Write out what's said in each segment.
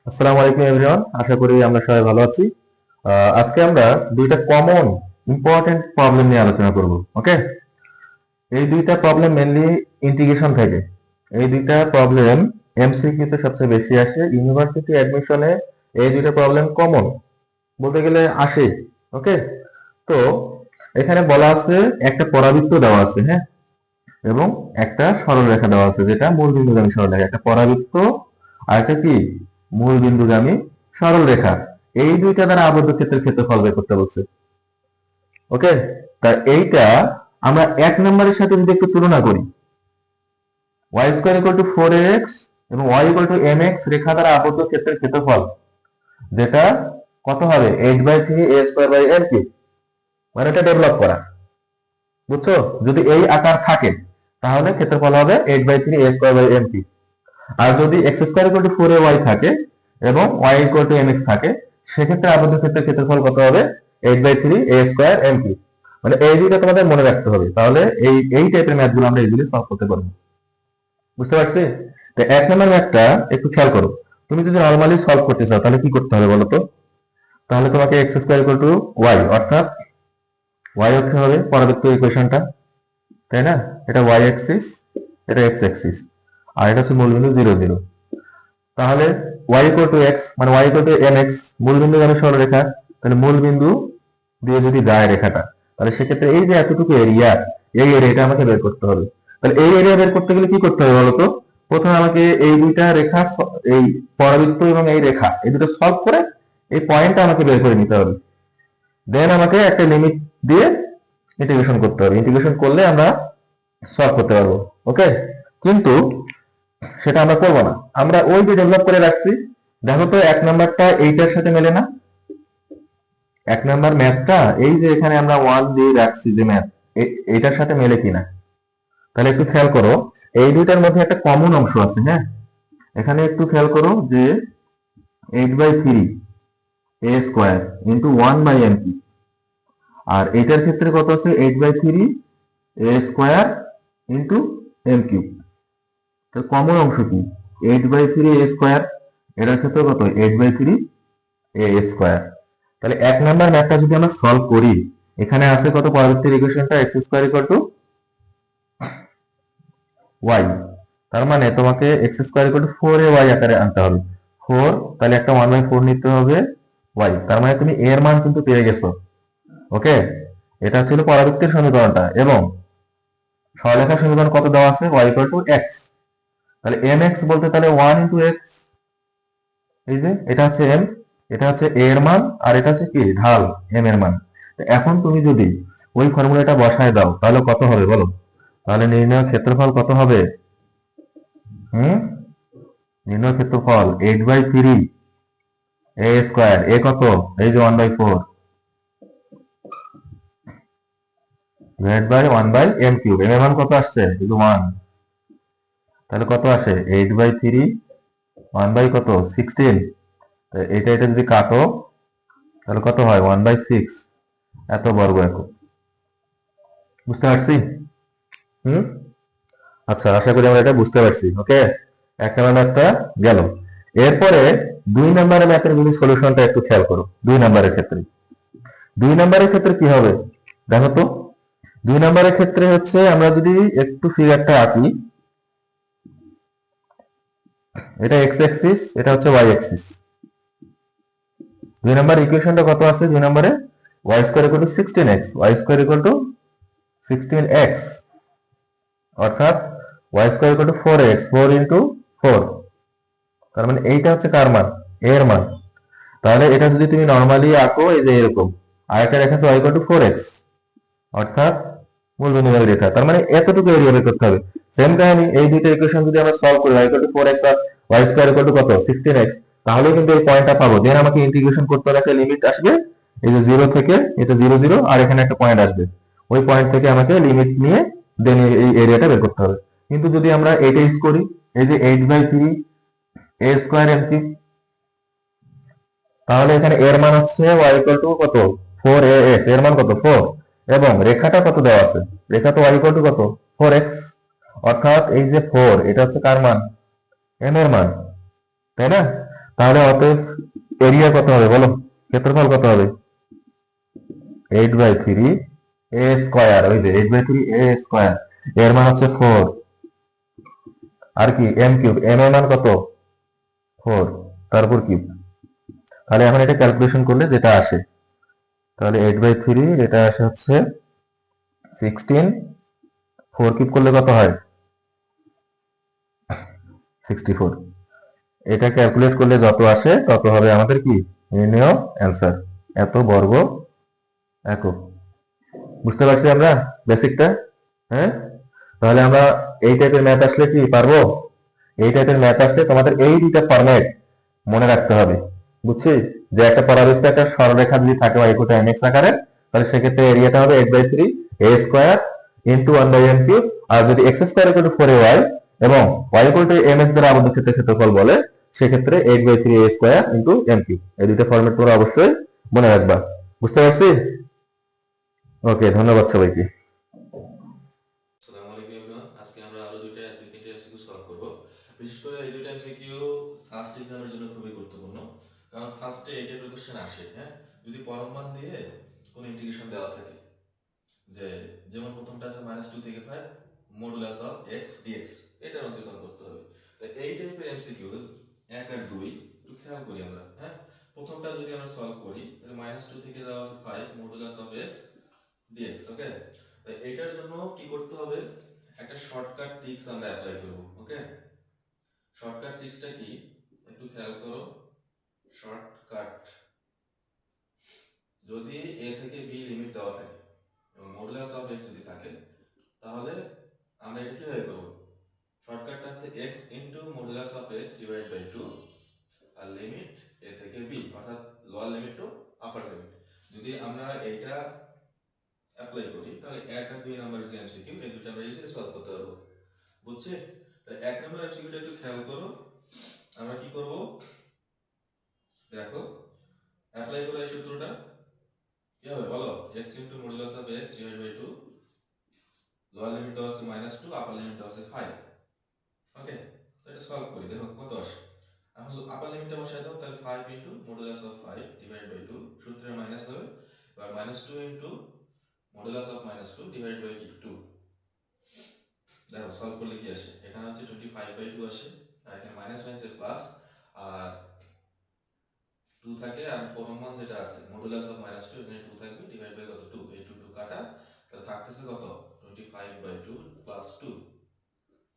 আসসালামু আলাইকুম এভরিওয়ান, আশা করি আমরা সবাই ভালো আছি। আজকে আমরা দুইটা কমন ইম্পর্টেন্ট প্রবলেম নিয়ে আলোচনা করব। ওকে, এই দুইটা প্রবলেম মেনলি ইন্টিগ্রেশন থেকে। এই দুইটা প্রবলেম এমসিকিউ তে সবচেয়ে বেশি আসে, ইউনিভার্সিটি অ্যাডমিশনে এই দুইটা প্রবলেম কমন বলতে গেলে আসে। ওকে, তো এখানে বলা আছে একটা পরাবৃত্ত দেওয়া আছে, হ্যাঁ, এবং একটা সরলরেখা দেওয়া আছে যেটা মূল বিন্দুগামী সরলরেখা। একটা পরাবৃত্ত আর একটা কি মূল বিন্দুগামী সরলরেখা, এই দুইটা দ্বারা আবদ্ধ ক্ষেত্রের ক্ষেত্রফল বের করতে বলছে। ওকে, তা এইটা আমরা এক নম্বরের সাথে যদি একটু তুলনা করি, y square equal two 4ax এবং y ইকুয়াল টু mx রেখা দ্বারা আবদ্ধ ক্ষেত্রের ক্ষেত্রফল, যেটা কত হবে 8/3 a square by m cube. মানে এটা ডেভেলপ করা, বুঝছো? যদি এই আকার থাকে তাহলে ক্ষেত্রফল হবে 8/3 a square by m cube. আর যদি x square equal two 4ay থাকে এবং y ইকুয়াল টু mx থাকে, সেক্ষেত্রে আবদ্ধ ক্ষেত্রের ক্ষেত্রফল কত হবে 8/3 a স্কয়ার m কিউব। মানে এই দুইটা তোমাদের মনে রাখতে হবে, তাহলে এই টাইপের ম্যাথগুলো আমরা ইজিলি সলভ করতে পারবো। বুঝতে পারছি? তো এক নম্বর ম্যাথটা একটু খেয়াল করো। তুমি যদি নরমালি সলভ করতে চাও তাহলে কি করতে হবে বলো তো? তাহলে তোমাকে x square equal two y, অর্থাৎ y অক্ষে হবে পরাবৃত্ত ইকুয়েশনটা, তাই না? এটা y অ্যাক্সিস, এটা x অ্যাক্সিস, আর এটা হচ্ছে মূলবিন্দু 0 0। তাহলে y ইকুয়াল টু x মানে y ইকুয়াল টু mx, মূল বিন্দু গেল সরলরেখা, তাহলে মূল বিন্দু দিয়ে যদি যায় রেখাটা, তাহলে সেক্ষেত্রে এই যে এতটুকু এরিয়া, এই এরিয়াটা আমাকে বের করতে হবে। তাহলে এই এরিয়া বের করতে গেলে কি করতে হবে বলতো? প্রথমে আমাকে এই দুইটা রেখা, এই পরাবৃত্ত এবং এই রেখা, এই দুটো সলভ করে এই পয়েন্টটা আমাকে বের করে নিতে হবে। দেন আমাকে একটা লিমিট দিয়ে ইন্টিগ্রেশন করতে হবে। ইন্টিগ্রেশন করলে আমরা সলভ করতে পারবো। ওকে, কিন্তু সেটা আমরা করবো না, আমরা ওই যে ডেভেলপ করে রাখছি। দেখো তো এক নাম্বারটা এইটার সাথে মেলে না? এক নাম্বার ম্যাথটা এই যে এখানে আমরা 1 দিয়ে রাখছি যে ম্যাথ, এইটার সাথে মেলে কিনা তাহলে একটু খেয়াল করো। এই দুইটার মধ্যে একটা কমন অংশ আছে, হ্যাঁ। এখানে একটু খেয়াল করো যে 8/3 a square into 1/m cube, আর এটার ক্ষেত্রে কত আছে 8/3 a square into m cube. তাহলে কমন অংশ কি 8/3 a স্কয়ার, এটার ক্ষেত্রে কত 8/3 a স্কয়ার। তাহলে এক নাম্বার ম্যাথটা যদি আমরা সলভ করি, এখানে আছে কত পরবর্তী ইকুয়েশনটা x square equal two y, তার মানে তোমাকে x square equal two 4ay আকারে আনতে হবে। 4, তাহলে একটা 1/4 নিতে হবে y, তার মানে তুমি a এর মান কিন্তু পেয়ে গেছো। ওকে, এটা ছিল পরাবৃত্তের সমীকরণটা, এবং সরলরেখার সমীকরণ কত দেওয়া আছে y ইকুয়াল টু x। তাহলে mx বলতে তাহলে 1 ইনটু x, এই যে এটা হচ্ছে m, এটা হচ্ছে a এর মান, আর এটা হচ্ছে কি ঢাল m এর মান। এখন তুমি যদি ওই ফর্মুলাটা বসায় দাও তাহলে কত হবে বলো? তাহলে নির্ণয় ক্ষেত্রফল কত হবে? নির্ণয় ক্ষেত্রফল 8/3 a স্কয়ার, a কত এই যে 1/4 divide by 1/m cube. m এর মান কত আসছে এই যে 1, তাহলে কত আসে 8/3 1 বাই কত 16। এটা এটা যদি কাটো তাহলে কত হয় 1/6 এত বর্গ একক। বুঝতে পারছি? হুম, আচ্ছা, আশা করি আমরা এটা বুঝতে পারছি। ওকে, এক নম্বর ম্যাথটা গেল। এরপরে দুই নম্বরের ম্যাথের যদি সলিউশনটা একটু খেয়াল করো। দুই নম্বরের ক্ষেত্রে কি হবে দেখো তো। দুই নম্বরের ক্ষেত্রে হচ্ছে আমরা যদি একটু ফিগারটা আঁকি, এটা এক্স অ্যাক্সিস, এটা হচ্ছে ওয়াই অ্যাক্সিস। দুই নম্বর ইকুয়েশনটা কত আছে? দুই নম্বরে y square equal two 16x, y square equal two 16x, অর্থাৎ y square equal to 4x, 4 into 4। তার মানে এইটা হচ্ছে কার মান? a এর মান। তাহলে এটা যদি তুমি নরমালি আঁকো এই যে এরকম, আর একটা রেখা আছে y ইকুয়াল টু 4x, অর্থাৎ মূল বিন্দুগামী রেখা, তার মানে এতটুকু এরিয়া বের করতে হবে। সেম কাহিনী, এই দুইটা ইকুয়েশন যদি আমরা সলভ করি, y ইকুয়াল টু 4x আর y স্কয়ার ইকুয়াল টু কত 16x, তাহলে কিন্তু এই পয়েন্টটা পাবো। দেন আমাকে ইন্টিগ্রেশন করতে হবে, একটা লিমিট আসবে এই যে 0 থেকে, এটা 0 0, আর এখানে একটা পয়েন্ট আসবে, ওই পয়েন্ট থেকে আমাকে লিমিট নিয়ে দেন এই এরিয়াটা বের করতে হবে। কিন্তু যদি আমরা এটা ইউজ করি, এই যে 8/3 a স্কয়ার m কিউব, তাহলে এখানে এর মান হচ্ছে y ইকুয়াল টু কত 4as, এর মান কত 4, এবং রেখাটা কত দেওয়া আছে? রেখা তো y ইকুয়াল টু কত 4x, অর্থাৎ এই যে 4 এটা হচ্ছে কার মান? m এর মান, তাই না? তাহলে অতএব এরিয়া কত হবে বলো, ক্ষেত্রফল কত হবে? 8/3 a স্কয়ার, ওই যে 8/3 a স্কয়ার, এর মান হচ্ছে 4, আর কি m কিউব, m এর মান কত? 4, তারপর কিউব। তাহলে এখন এটা ক্যালকুলেশন করলে যেটা আসে, তাহলে 8/3 এটা আসে হচ্ছে 16, 4 কিউব করলে কত হয়? 64। এটা ক্যালকুলেট করলে যত আসে তত হবে আমাদের কি নির্ণয় অ্যান্সার, এত বর্গ একক। বুঝতে পারছি আমরা বেসিকটা? হ্যাঁ, তাহলে আমরা এই টাইপের ম্যাথ আসলে কি পারবো? এই টাইপের ম্যাথ আসলে তোমাদের এই দুইটা ফরম্যাট মনে রাখতে হবে, বুঝছি? যে একটা পরাবৃত্ত একটা সরলরেখা যদি থাকে y ইকুয়াল টু mx আকারে, তাহলে সেক্ষেত্রে এরিয়াটা হবে 8/3 a square into 1/m cube, আর যদি x square equal two 4ay এবং y ইকুয়াল টু mx দ্বারা আবদ্ধ ক্ষেত্রের ক্ষেত্রফল বলে, সেক্ষেত্রে 8/3 a square into m cube. এই দুইটা ফরম্যাট তোমরা অবশ্যই মনে রাখবা। বুঝতে পারছি? ওকে, ধন্যবাদ সবাইকে। আসসালামু আলাইকুম এভরিওয়ান। আজকে আমরা আরো দুই তিনটে এমসিকিউ সলভ করব। বিশেষ করে এই দুইটা এমসিকিউ ফার্স্ট এক্সামের জন্য খুবই গুরুত্বপূর্ণ, কারণ ফার্স্টে এই টাইপের কোশ্চেন আসে। হ্যাঁ, যদি পরম মান দিয়ে কোনো ইন্টিগ্রেশন দেওয়া থাকে, যে যেমন প্রথমটা আছে -2 থেকে 5 মডুলাস অফ x dx, এটার অন্তর্গত করতে হবে। তো এই টাইপের এমসিকিউ 1 আর 2 একটু খেয়াল করি আমরা। হ্যাঁ, প্রথমটা যদি আমরা সলভ করি তাহলে -2 থেকে দেওয়া আছে 5 মডুলাস অফ x dx। ওকে, তো এইটার জন্য কি করতে হবে, একটা শর্টকাট ট্রিক্স আমরা অ্যাপ্লাই করব। ওকে, শর্টকাট ট্রিক্সটা কি একটু খেয়াল করো। শর্টকাট, যদি a থেকে b লিমিট দেওয়া থাকে এবং মডুলাস অফ x যদি থাকে, তাহলে আমরা এটা কিভাবে করব? শর্টকাটটা আছে x into modulus of x divide by 2 আর লিমিট a থেকে b, অর্থাৎ lower limit to upper limit. যদি আমরা এইটা অ্যাপ্লাই করি তাহলে 1 আর 2 নাম্বারের যে এমসিকিউ, এই দুটো আমরা ইজিলি সলভ করতে পারবো। বুঝছি? তাহলে 1 নম্বর এমসিকিউটা একটু খেয়াল করো। আমরা কি করব দেখো, অ্যাপ্লাই করো এই সূত্রটা। কি হবে বলো? x into modulus of x divide by 2, lower limit দেওয়া আছে -2, আপার লিমিট দেওয়া আছে 5। ওকে, তো এটা সলভ করি, দেখো কত আসে। এখন আপার লিমিটটা বসাই দাও, তাহলে 5 into modulus of 5 divide by 2, সূত্রে মাইনাস হবে, এবার -2 into modulus of -2 divide by 2। দেখো সলভ করলে কি আসে, এখানে হচ্ছে 25/2 আসে, আর এখানে মাইনাস মাইনাসে প্লাস, আর 2 থাকে, আর পরম মান যেটা আছে মডুলাস অফ -2, এখানে 2 থাকবে, ডিভাইড বাই কত 2, এই 2 কাটা, তাহলে থাকতেছে কত 25/2 প্লাস 2,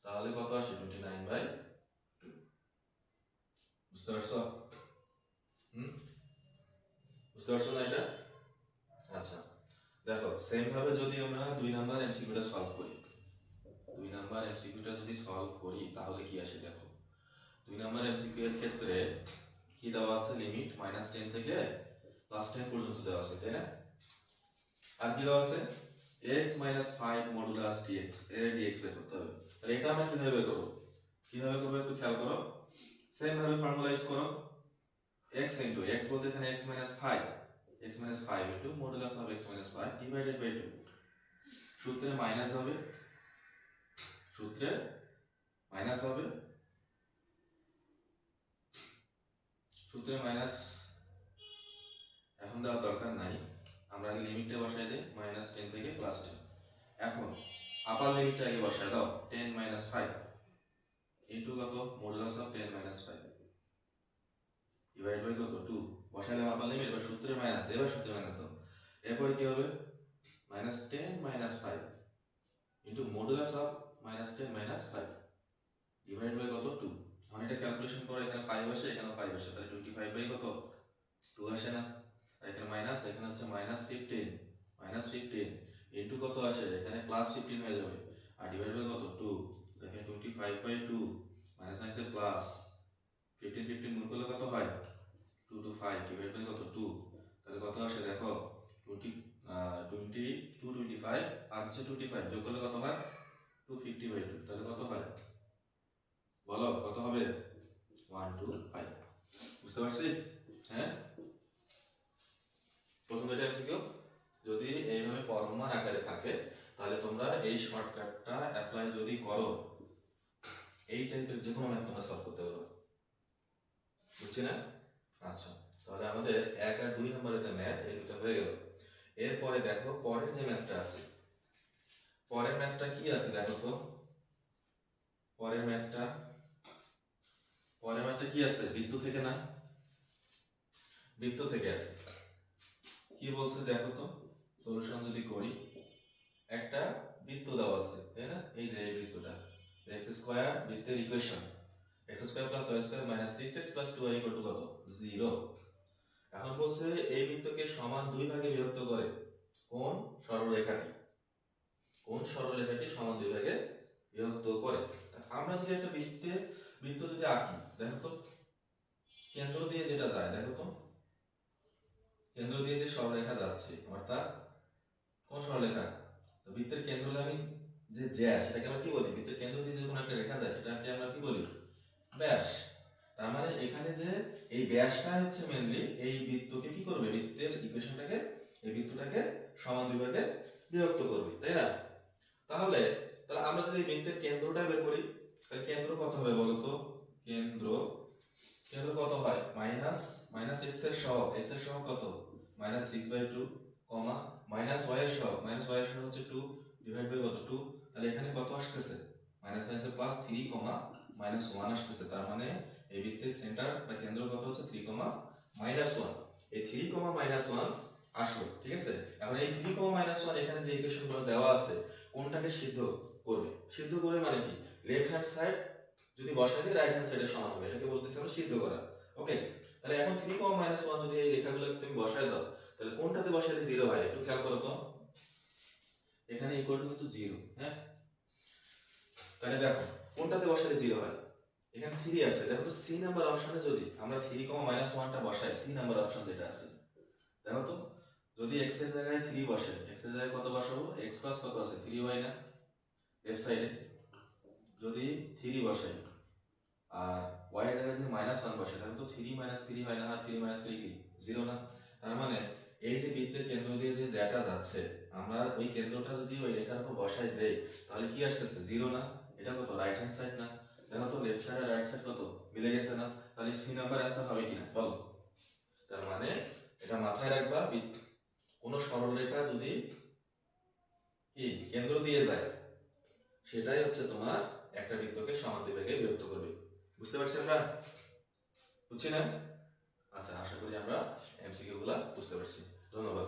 তাহলে কত আসে 29/2। বুঝতে পারছো? বুঝতে পারছো না এটা? আচ্ছা, দেখো সেম ভাবে যদি আমরা 2 নাম্বার এমসিকিউটা সলভ করি, 2 নাম্বার এমসিকিউটা যদি সলভ করি তাহলে কি আসে দেখো। 2 নাম্বার এমসিকিউ এর ক্ষেত্রে কি দেওয়া আছে, লিমিট -10 থেকে +10 পর্যন্ত দেওয়া আছে, তাই না? আর কি দেওয়া আছে, x - 5 মডুলাস dx, এর dx বের করতে হবে। তাহলে এটা আমরা কিভাবে বের করব, কিভাবে করব একটু খেয়াল করো। সেম ভাবে ফর্মুলাইজ করো, x ইনটু x বলতে এখানে x - 5, x - 5 into modulus of x - 5 divided by 2, সূত্রে মাইনাস হবে, সূত্রে মাইনাস হবে, সূত্রে মাইনাস এখন দেওয়ার দরকার নাই, আমরা আগে লিমিটটা বসাই দিই -10 থেকে +10। এখন আপার লিমিটটা আগে বসাই দাও, 10 - 5 ইনটু কত মডুলাস অফ 10 - 5 ডিভাইড বাই কত 2, বসাইলাম আপার লিমিট, এবার সূত্রে মাইনাস, এবার সূত্রে মাইনাস দাও, এরপরে কি হবে -10 - 5 into modulus of -10 - 5 divide by কত 2। এখন এটা ক্যালকুলেশন করো, এখানে 5 আসে, এখানে 5 আসে, তাহলে 25 বাই কত 2 আসে না, এখানে মাইনাস, এখানে হচ্ছে -15, -15 ইনটু কত আসে, এখানে +15 হয়ে যাবে, আর ডিভাইড বাই কত 2, দেখেন 25/2 মাইনাস মাইনাসে প্লাস, 15 15 গুণ করলে কত হয় 2 to 5 ডিভাইড বাই কত 2, তাহলে কত আসে দেখো 25 আর হচ্ছে 25 যোগ করলে কত হয় 250/2, তাহলে কত হয় বলো, কত হবে 125। বুঝতে পারছি? হ্যাঁ, প্রথম এটা এমসিকিউ যদি এইভাবে পরমাণু আকারে থাকে, তাহলে তোমরা এই শর্টকাটটা অ্যাপ্লাই যদি করো, এই টাইপের যে কোনো ম্যাথ তোমরা সলভ করতে পারবে। বুঝছো? বুঝছি না? আচ্ছা, তাহলে আমাদের 1 আর 2 নম্বরের যে ম্যাথ এই দুটো হয়ে গেল। এরপরে দেখো পরের যে ম্যাথটা আছে, পরের ম্যাথটা কি আছে দেখো তো। পরের ম্যাথটা কি আছে? বৃত্ত থেকে না? বৃত্ত থেকে আছে। কি বলছে দেখো তো, সলিউশন যদি করি, একটা বৃত্ত দেওয়া আছে তাই না, এই যে এই বৃত্তটা এক্স স্কোয়ার বৃত্তের equation x square plus y square minus 6x plus 2y equal to কত? 0। এখন বলছে এই বৃত্তকে সমান দুই ভাগে বিভক্ত করে কোন সরলরেখাটি, সমান দুই ভাগে বিভক্ত করে। আমরা যদি একটা বৃত্ত যদি আঁকি, দেখো তো কেন্দ্র দিয়ে যেটা যায়, দেখো তো কেন্দ্র দিয়ে যে সরলরেখা যাচ্ছে, অর্থাৎ কোন সরলরেখা? তো বৃত্তের কেন্দ্রগামী যে জ্যা সেটাকে আমরা কি বলি? বৃত্তের কেন্দ্র দিয়ে যে কোনো একটা রেখা যায় সেটাকে আমরা কি বলি? ব্যাস। তার মানে এখানে যে এই ব্যাসটা হচ্ছে মেইনলি এই বৃত্তকে কি করবে, বৃত্তের ইকুয়েশনটাকে, এই বৃত্তটাকে সমান দুই ভাগে বিভক্ত করবে, তাই না? তাহলে আমরা যদি বৃত্তের কেন্দ্রটা বের করি, তাহলে কেন্দ্র কত হবে বলো তো? কেন্দ্র কত হয়? মাইনাস এক্স এর সহগ কত? -6/2 কমা মাইনাস ওয়াই এর সহগ হচ্ছে 2 ডিভাইড বাই কত? 2। তাহলে এখানে কত আসতেছে? মাইনাস মাইনাসে প্লাস 3 কমা -1 আসতেছে। তার মানে এই বৃত্তের সেন্টার বা কেন্দ্র কত হচ্ছে 3 -1। এই 3 -1 আসলো, ঠিক আছে? এখন এই 3 -1 এখানে যে ইকুয়েশনগুলো দেওয়া আছে কোনটাকে সিদ্ধ করবে? সিদ্ধ করবে মানে কি, লেফট হ্যান্ড সাইড যদি বসাই দিই রাইট হ্যান্ড সাইডের সমান হবে, এটাকে বলতেছি আমরা সিদ্ধ করা। ওকে, তাহলে এখন 3 -1 যদি এই রেখাগুলো তুমি বসায় দাও, তাহলে কোনটাতে বসালে 0 হয় একটু খেয়াল করো তো। এখানে ইকুয়াল টু কিন্তু 0, হ্যাঁ? তাহলে দেখো কোনটাতে বসালে 0 হয়? এখানে 3 আছে, দেখো তো সি নাম্বার অপশনে যদি আমরা 3 -1টা বসাই, সি নাম্বার অপশন যেটা আছে, দেখো তো যদি x এর জায়গায় 3 বসে, x এর জায়গায় কত বসাবো? x প্লাস কত আছে? 3y না লেফট সাইডে? যদি 3 বসাই আর y এর জায়গায় যদি -1 বসে, তাহলে তো 3 - 3 হয় না, আর 3 - 3 কি 0 না? তার মানে এই যে বৃত্তের কেন্দ্র দিয়ে যে জ্যাটা যাচ্ছে, আমরা ওই কেন্দ্রটা যদি ওই রেখার উপর বসাই দেই তাহলে কি আসতেছে? 0 না? এটা কত? রাইট হ্যান্ড সাইড না? দেখো তো লেফট সাইড আর রাইট সাইড কত মিলে গেছে না? তাহলে সি নাম্বার অ্যান্সার হবে কিনা বলো? তার মানে এটা মাথায় রাখবা, কোন সরলরেখা যদি কি কেন্দ্র দিয়ে যায় সেটাই হচ্ছে তোমার একটা বৃত্তকে সমান দুই ভাগে বিভক্ত করবে। বুঝতে পারছি আমরা? বুঝছি না? আচ্ছা, আশা করি আমরা এমসিকিউ গুলা বুঝতে পারছি। ধন্যবাদ।